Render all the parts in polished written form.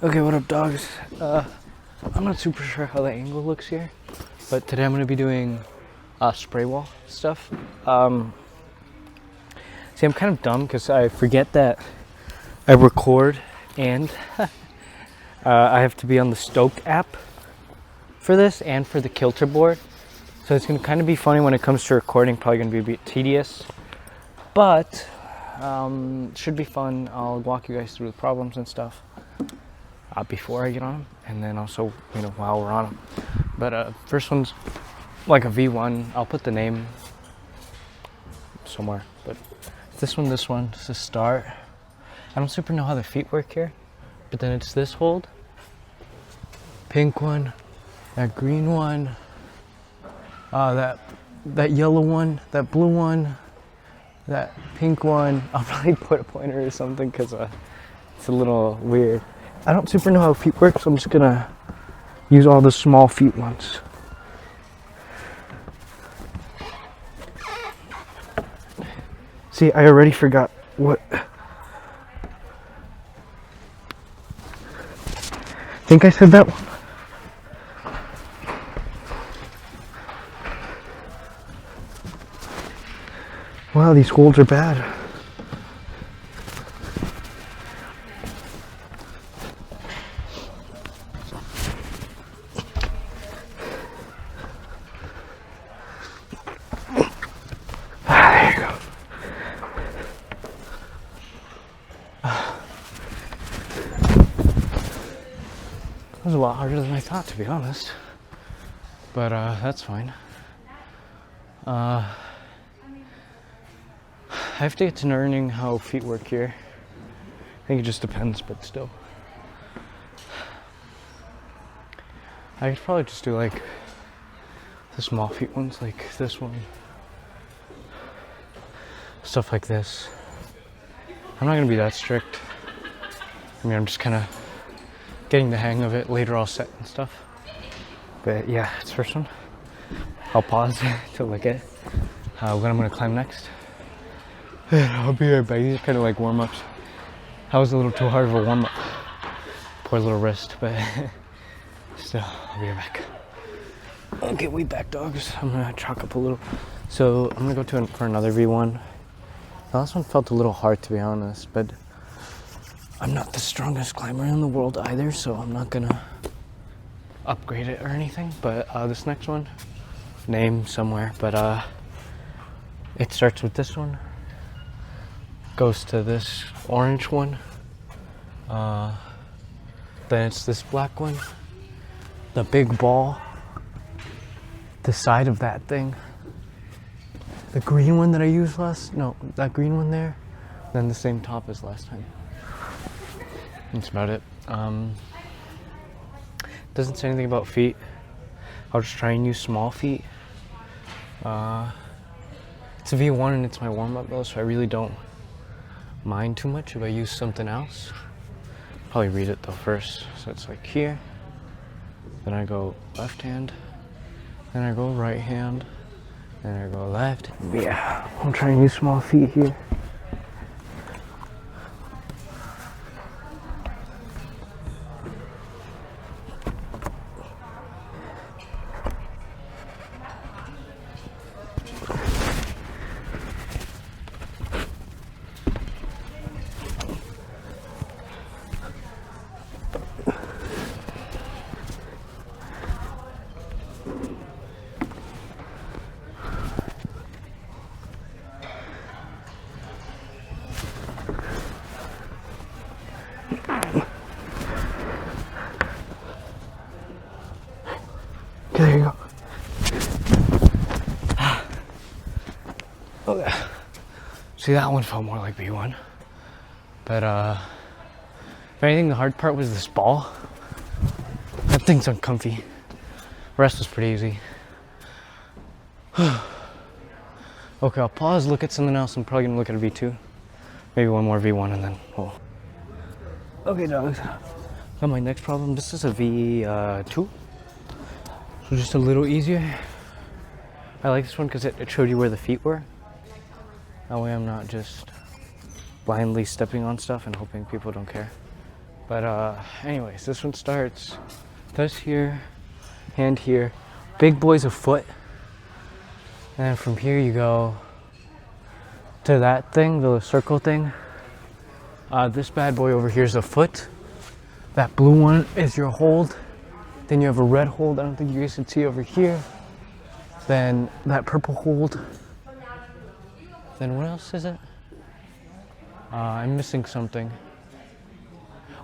Okay, what up, dogs? I'm not super sure how the angle looks here, but today I'm going to be doing spray wall stuff. See, I'm kind of dumb because I forget that I record and I have to be on the Stoke app for this and for the Kilter board. So it's going to kind of be funny when it comes to recording, probably going to be a bit tedious, but it should be fun. I'll walk you guys through the problems and stuff before I get on them, and then also, while we're on them. But first one's like a V1. I'll put the name somewhere, but this one, it's a start. I don't super know how the feet work here, but then it's this hold, pink one, that green one, that yellow one, that blue one, that pink one. I'll probably put a pointer or something because it's a little weird. I don't super know how feet work, so I'm just gonna use all the small feet ones. See, I already forgot what. I think I said that one. Wow, these holds are bad. There you go. That was a lot harder than I thought, to be honest. But that's fine. I have to get to learning how feet work here. I think it just depends, but still. I could probably just do like the small feet ones, like this one. Stuff like this. I'm not gonna be that strict. I mean, I'm just kind of getting the hang of it. Later I'll set and stuff. But yeah, it's first one. I'll pause to look at what I'm gonna climb next. I'll be right back. These are kind of like warm-ups. That was a little too hard of a warm-up. Poor little wrist, but still, I'll be right back. Okay, we back, dogs. I'm gonna chalk up a little. So I'm gonna go for another V1. The last one felt a little hard, to be honest, but I'm not the strongest climber in the world either, so I'm not gonna upgrade it or anything. But this next one, name somewhere, but it starts with this one. Goes to this orange one, then it's this black one, the big ball, the side of that thing, the green one that I used that green one there, then the same top as last time. That's about it. Doesn't say anything about feet. I'll just try and use small feet. It's a V1 and it's my warm-up though, so I really don't mind too much if I use something else. Probably read it though first. So it's like here, then I go left hand, then I go right hand, then I go left. Yeah, I'm trying to use small feet here. Okay, there you go. Okay. See, that one felt more like B1. But if anything, the hard part was this ball. That thing's uncomfy. The rest was pretty easy. Okay, I'll pause, look at something else. I'm probably gonna look at a V2. Maybe one more V1 and then we'll... Okay, dogs. Got my next problem. This is a V2. So just a little easier. I like this one because it showed you where the feet were. That way I'm not just blindly stepping on stuff and hoping people don't care. But anyways, this one starts this here, hand here, big boy's a foot, and then from here you go to that thing, the circle thing. This bad boy over here is a foot. That blue one is your hold. Then you have a red hold, I don't think you guys can see over here. Then that purple hold. Then what else is it? I'm missing something.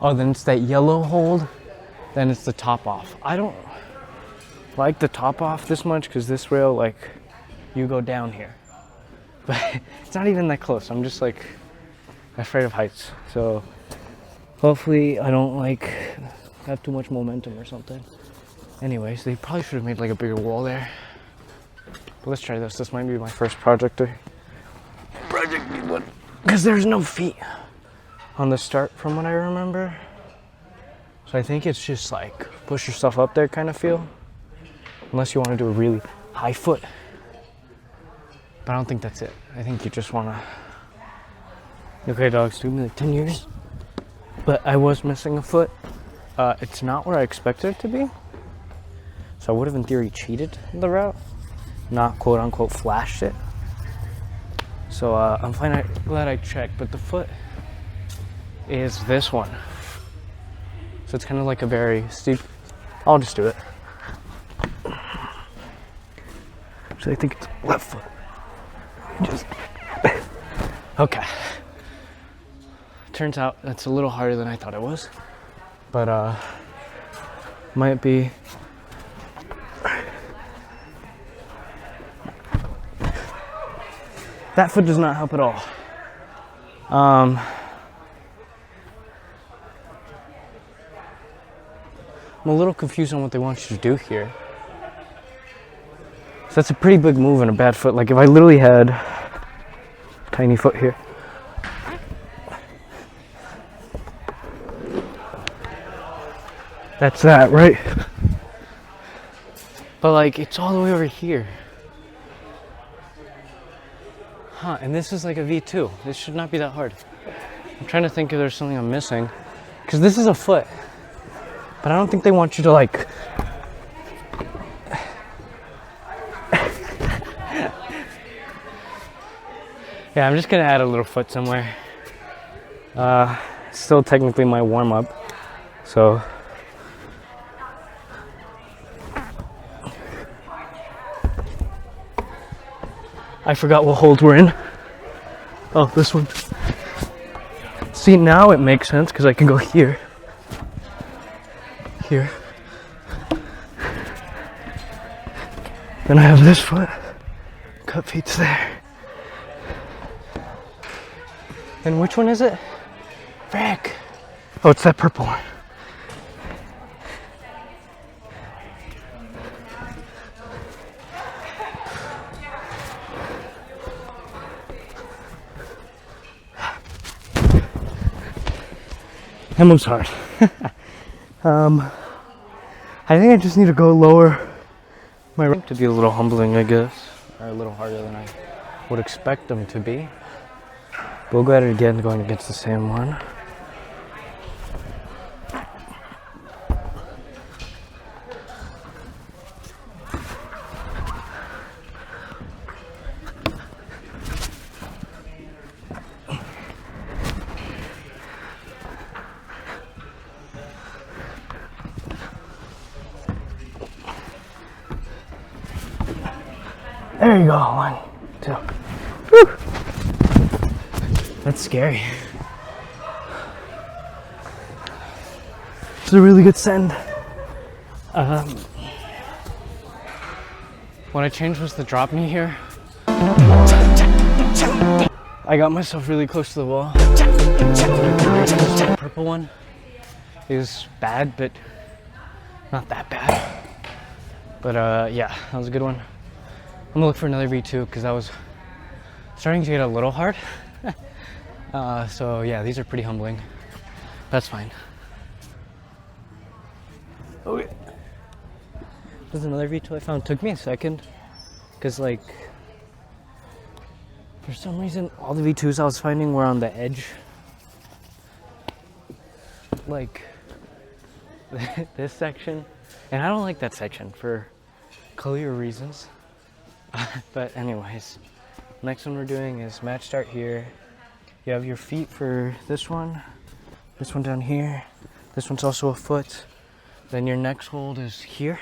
Oh, then it's that yellow hold. Then it's the top off. I don't like the top off this much because this rail, like, you go down here. But it's not even that close. I'm just like afraid of heights. So hopefully I don't like have too much momentum or something. Anyways, they probably should have made like a bigger wall there. But let's try this. This might be my first project one. Because there's no feet on the start from what I remember. So I think it's just like push yourself up there kind of feel. Unless you want to do a really high foot. But I don't think that's it. I think you just want to... Okay, dogs, took me like 10 years. But I was missing a foot. It's not where I expected it to be. So I would have in theory cheated the route. Not quote unquote flashed it. So I'm fine, glad I checked. But the foot is this one. So it's kind of like a very steep... I'll just do it. So I think it's left foot. Just... Okay. Turns out that's a little harder than I thought it was. But might be... That foot does not help at all. I'm a little confused on what they want you to do here. So that's a pretty big move in a bad foot. Like if I literally had a tiny foot here. That's that, right? But like it's all the way over here. Huh, and this is like a V2. This should not be that hard. I'm trying to think if there's something I'm missing. Because this is a foot. But I don't think they want you to like... Yeah, I'm just gonna add a little foot somewhere. Still technically my warm-up. So... I forgot what hold we're in. Oh, this one. See, now it makes sense because I can go here. Here. Then I have this foot. Cut feet's there. And which one is it? Frick. Oh, it's that purple one. That moves hard. I think I just need to go lower my rank to be a little humbling, I guess, or a little harder than I would expect them to be. We'll go at it again, going against the same one. There you go, 1, 2. Whew. That's scary. It's a really good send. What I changed was the drop knee here. I got myself really close to the wall. The purple one is bad, but not that bad. But yeah, that was a good one. I'm gonna look for another V2 because that was starting to get a little hard. So yeah, these are pretty humbling. That's fine. Okay. There's another V2 I found. Took me a second because like for some reason all the V2s I was finding were on the edge. don't like this section, and I don't like that section for clear reasons. But anyways, next one we're doing is match start here. You have your feet for this one down here. This one's also a foot. Then your next hold is here.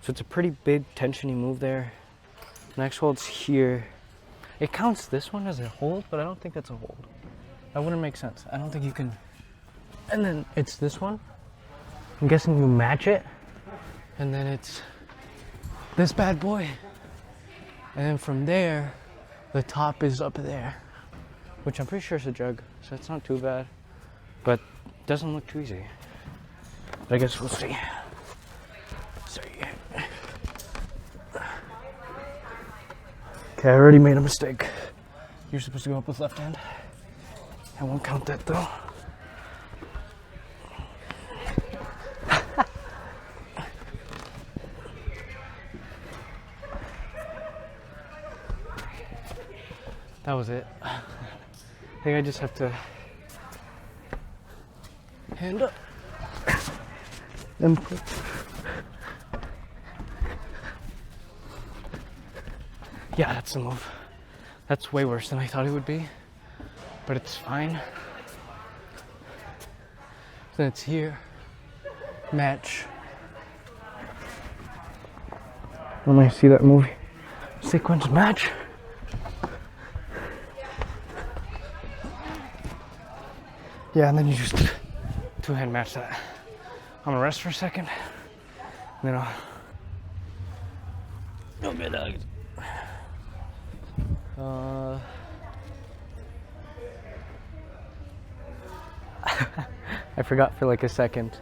So it's a pretty big tensiony move there. Next hold's here. It counts this one as a hold, but I don't think that's a hold. That wouldn't make sense. I don't think you can. And then it's this one. I'm guessing you match it. And then it's this bad boy. And then from there, the top is up there, which I'm pretty sure is a jug, so it's not too bad, but it doesn't look too easy. But I guess we'll see. So yeah. Okay, I already made a mistake. You're supposed to go up with left hand. I won't count that though. That was it. I think I just have to hand up and put. Yeah, that's the move. That's way worse than I thought it would be, but it's fine. Then it's here, match. When I see that movie sequence, match. Yeah, and then you just two-hand match that. I'm gonna rest for a second, and then I'll get out. I forgot for like a second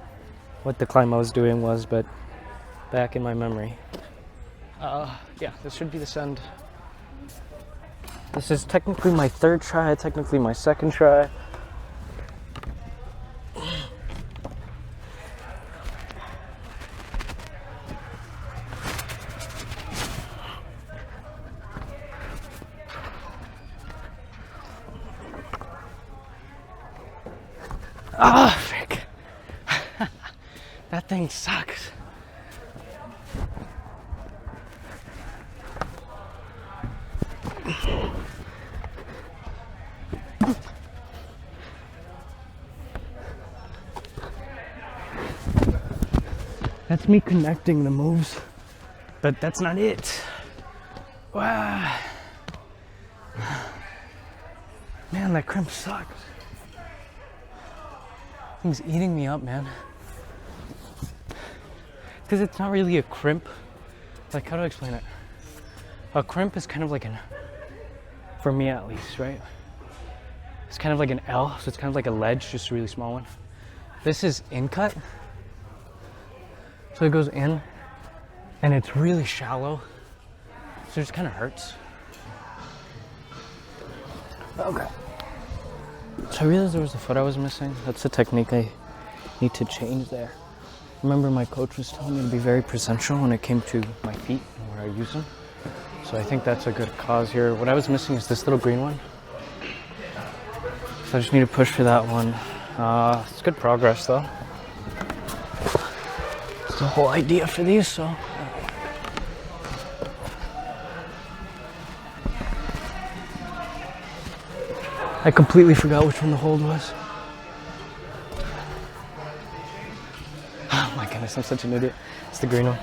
what the climb I was doing was, but back in my memory. Yeah, this should be the send. This is technically my third try, technically my second try. Ah, frick. That thing sucks. That's me connecting the moves, but that's not it. Wow. Man, that crimp sucks. Thing's eating me up, man. Because it's not really a crimp. Like, how do I explain it? A crimp is kind of like for me at least, right? It's kind of like an L, so it's kind of like a ledge, just a really small one. This is in cut. So it goes in, and it's really shallow. So it just kind of hurts. Okay. So I realized there was a foot I was missing. That's the technique I need to change there. Remember, my coach was telling me to be very presential when it came to my feet and where I use them. So I think that's a good cause here. What I was missing is this little green one. So I just need to push for that one. It's good progress though. It's the whole idea for these, so. I completely forgot which one the hold was. Oh my goodness, I'm such an idiot. It's the green one.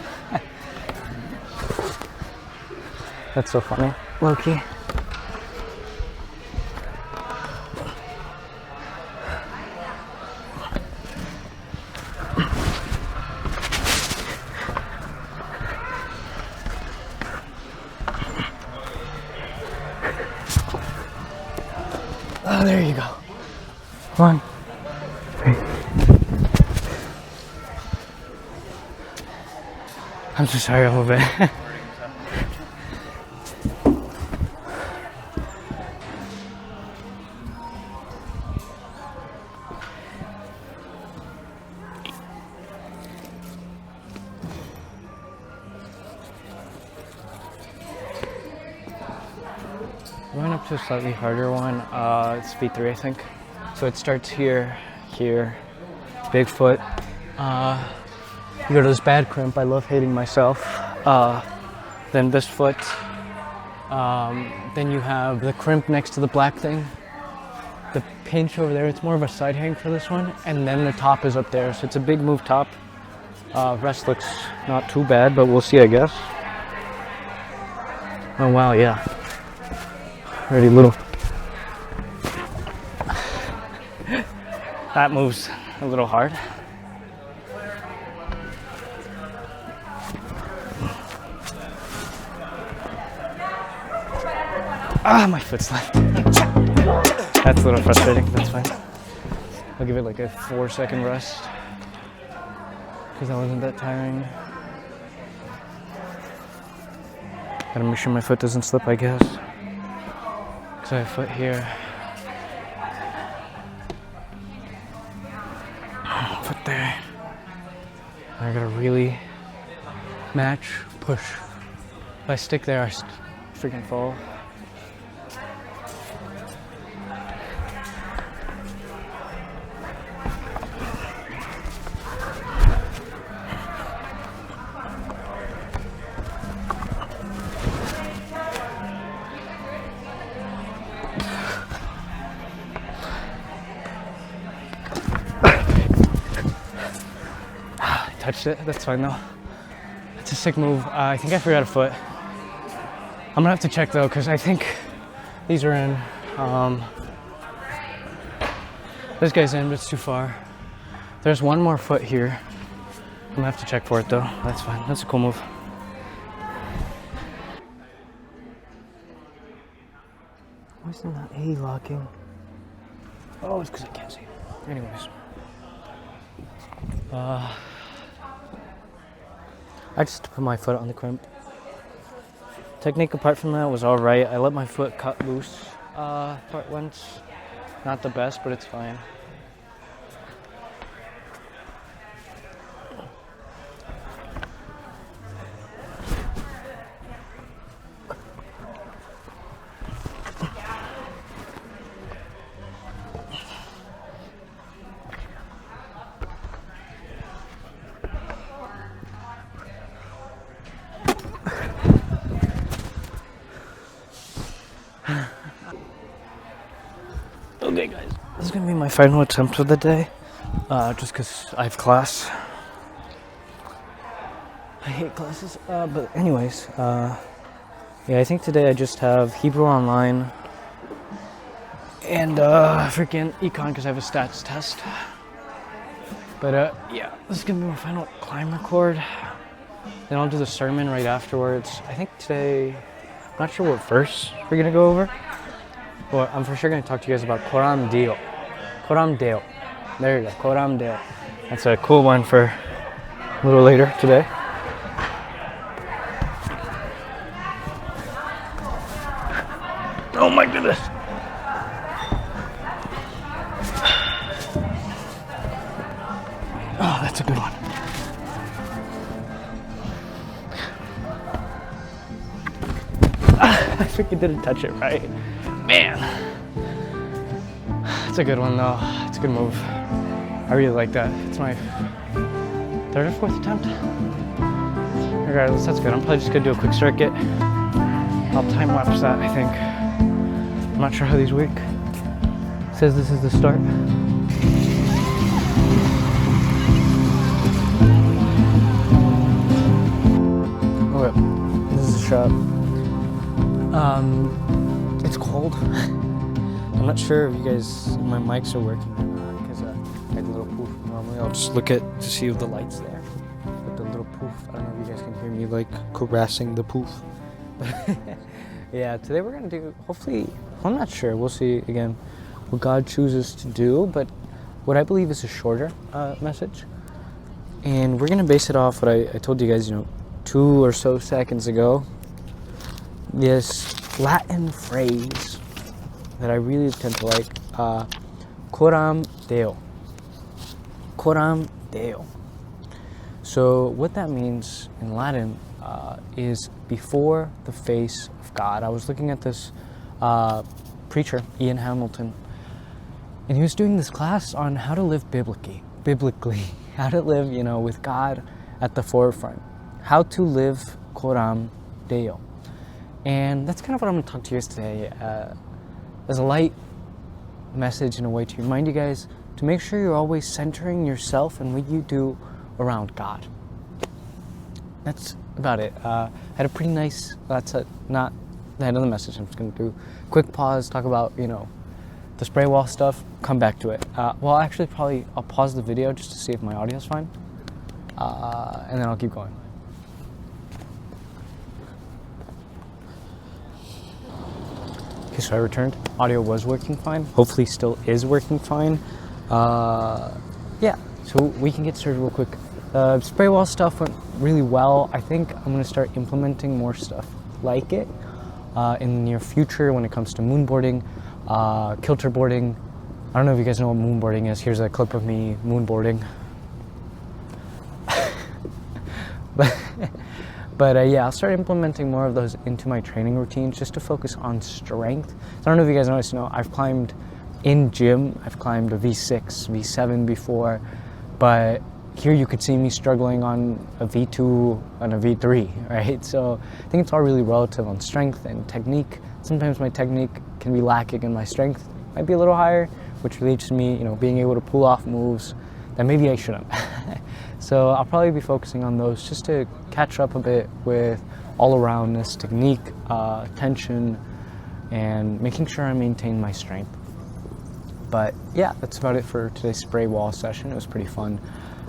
That's so funny. Low key. Oh, there you go. 1, 3. I'm so sorry a little bit. Going up to a slightly harder one. It's speed 3, I think. So it starts here, here, big foot. You go to this bad crimp. I love hating myself. Then this foot. Then you have the crimp next to the black thing. The pinch over there, it's more of a side hang for this one. And then the top is up there. So it's a big move top. Rest looks not too bad, but we'll see, I guess. Oh wow, yeah. Already little. That moves a little hard. Ah, my foot slipped. That's a little frustrating, that's fine. I'll give it like a 4-second rest, because that wasn't that tiring. Gotta make sure my foot doesn't slip, I guess. Because I have a foot here. Foot there. I gotta really match, push. If I stick there, I freaking fall. Touched it, that's fine though. It's a sick move. I think I forgot a foot. I'm gonna have to check though, because I think these are in. This guy's in, but it's too far. There's one more foot here. I'm gonna have to check for it though. That's fine, that's a cool move. Why isn't that A locking? Oh, it's because I can't see. Anyways. I just put my foot on the crimp. Technique apart from that was alright. I let my foot cut loose part once. Not the best, but it's fine. Okay guys, this is gonna be my final attempt of the day, just because I have class. I hate classes, but anyways, yeah, I think today I just have Hebrew online and freaking econ because I have a stats test. But yeah, this is gonna be my final climb record. Then I'll do the sermon right afterwards. I think today, I'm not sure what verse we're gonna go over. Well, I'm for sure going to talk to you guys about Coram Deo. Coram Deo. There you go, Coram Deo. That's a cool one for a little later today. Oh my goodness. Oh, that's a good one. I freaking didn't touch it right. Man, it's a good one though. It's a good move. I really like that. It's my 3rd or 4th attempt. Regardless, that's good. I'm probably just gonna do a quick circuit. I'll time lapse that, I think. I'm not sure how these work. It says this is the start. Okay, this is a shot. It's cold. I'm not sure if you guys, my mics are working or not, because I had a little poof. Normally I'll just look at to see if the light's there. But the little poof, I don't know if you guys can hear me like caressing the poof. Yeah, today we're gonna do, hopefully, I'm not sure, we'll see again what God chooses to do, but what I believe is a shorter message. And we're gonna base it off what I told you guys, 2 or so seconds ago. This Latin phrase that I really tend to like, Coram Deo. Coram Deo. So what that means in Latin is before the face of God. I was looking at this preacher, Ian Hamilton, and he was doing this class on how to live biblically. biblically, how to live, with God at the forefront, how to live Coram Deo. And that's kind of what I'm going to talk to you guys today, as a light message in a way to remind you guys to make sure you're always centering yourself and what you do around God. That's about it. I had a pretty nice, not the end of the message. I'm just going to do a quick pause, talk about, the spray wall stuff, come back to it. Well, actually, I'll pause the video just to see if my audio's fine, and then I'll keep going. Okay, so I returned. Audio was working fine. Hopefully still is working fine. Yeah, so we can get started real quick. Spray wall stuff went really well. I think I'm going to start implementing more stuff like it in the near future when it comes to moonboarding, kilter boarding. I don't know if you guys know what moonboarding is. Here's a clip of me moonboarding. But yeah, I'll start implementing more of those into my training routines just to focus on strength. So I don't know if you guys noticed, I've climbed in gym, I've climbed a V6, V7 before, but here you could see me struggling on a V2 and a V3, right? So I think it's all really relative on strength and technique. Sometimes my technique can be lacking and my strength might be a little higher, which leads to me, being able to pull off moves that maybe I shouldn't. So I'll probably be focusing on those just to catch up a bit with all-aroundness, technique, tension, and making sure I maintain my strength. But yeah, that's about it for today's spray wall session. It was pretty fun.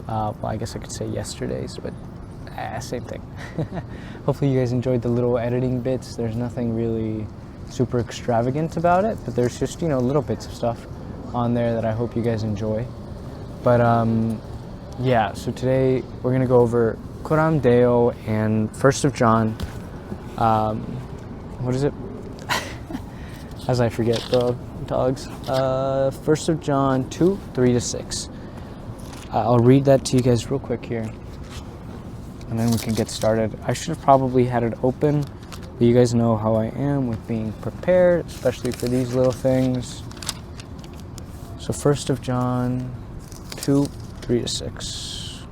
Well, I guess I could say yesterday's, but same thing. Hopefully you guys enjoyed the little editing bits. There's nothing really super extravagant about it, but there's just, little bits of stuff on there that I hope you guys enjoy. But yeah, so today we're going to go over Coram Deo and 1st of John. What is it? As I forget, bro, dogs. 1st of John 2, 3-6. I'll read that to you guys real quick here, and then we can get started. I should have probably had it open, but you guys know how I am with being prepared, especially for these little things. So 1st of John 2, 3-6.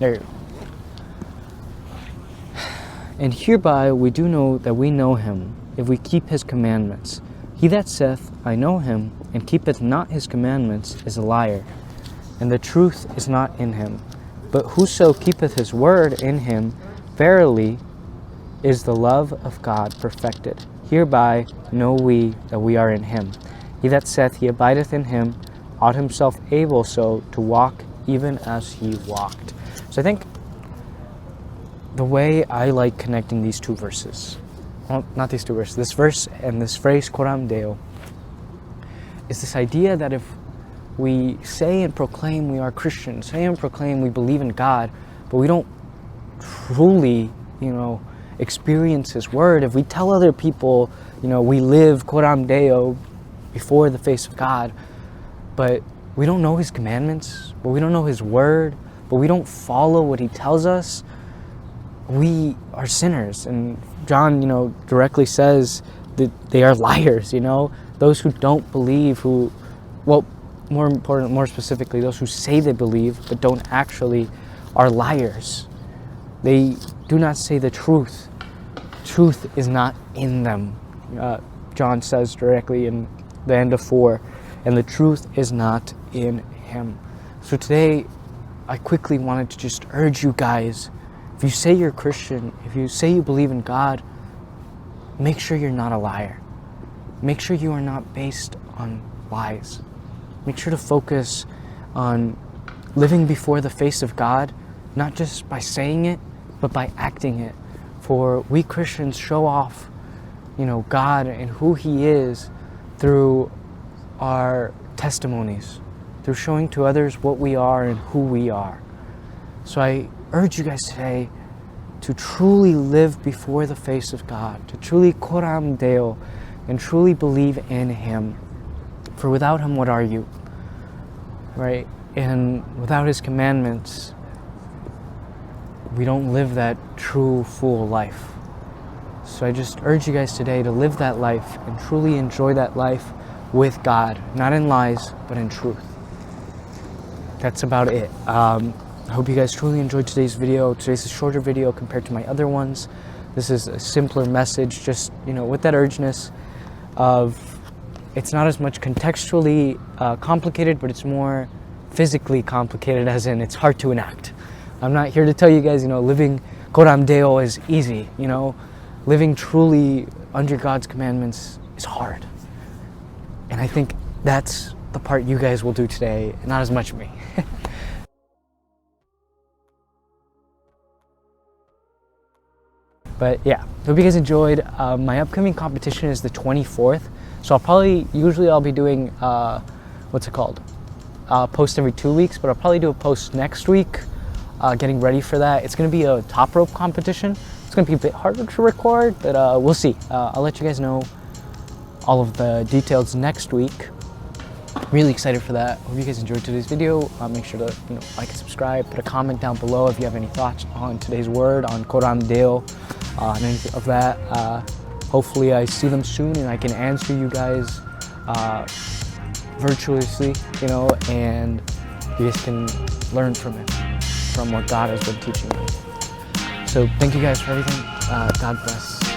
There you go. And hereby we do know that we know him, if we keep his commandments. He that saith, I know him, and keepeth not his commandments, is a liar, and the truth is not in him. But whoso keepeth his word in him, verily is the love of God perfected. Hereby know we that we are in him. He that saith he abideth in him, ought himself able so to walk even as he walked. So I think the way I like connecting these two verses, well, not these two verses, this verse and this phrase, Coram Deo, is this idea that if we say and proclaim we are Christians, say and proclaim we believe in God, but we don't truly, experience his word, if we tell other people, we live Coram Deo before the face of God, but we don't know his commandments, but we don't know his word, but we don't follow what he tells us, we are sinners. And John, directly says that they are liars, those who don't believe, more specifically, those who say they believe but don't actually are liars. They do not say the truth. Truth is not in them. John says directly in the end of 4, and the truth is not in him. So today, I quickly wanted to just urge you guys, if you say you're Christian, if you say you believe in God, make sure you're not a liar. Make sure you are not based on lies. Make sure to focus on living before the face of God, not just by saying it, but by acting it. For we Christians show off, God and who he is through our testimonies, through showing to others what we are and who we are. So I urge you guys today to truly live before the face of God, to truly Coram Deo, and truly believe in him. For without him, what are you? Right? And without his commandments, we don't live that true, full life. So I just urge you guys today to live that life and truly enjoy that life with God, not in lies, but in truth. that's about it. I hope you guys truly enjoyed today's video. Today's a shorter video compared to my other ones. This is a simpler message, just, you know, with that urgeness of, it's not as much contextually complicated, but it's more physically complicated, as in it's hard to enact. I'm not here to tell you guys, you know, living Coram Deo is easy. You know, living truly under God's commandments is hard. And I think that's the part you guys will do today, not as much me. But yeah, hope you guys enjoyed. My upcoming competition is the 24th. So usually I'll be doing, what's it called? Post every 2 weeks, but I'll probably do a post next week, getting ready for that. It's gonna be a top rope competition. It's gonna be a bit harder to record, but we'll see. I'll let you guys know all of the details next week. Really excited for that. Hope you guys enjoyed today's video. Make sure to like and subscribe. Put a comment down below if you have any thoughts on today's word, on Coram Deo, and anything of that. Hopefully I see them soon and I can answer you guys virtually, and you guys can learn from it, from what God has been teaching me. So thank you guys for everything. God bless.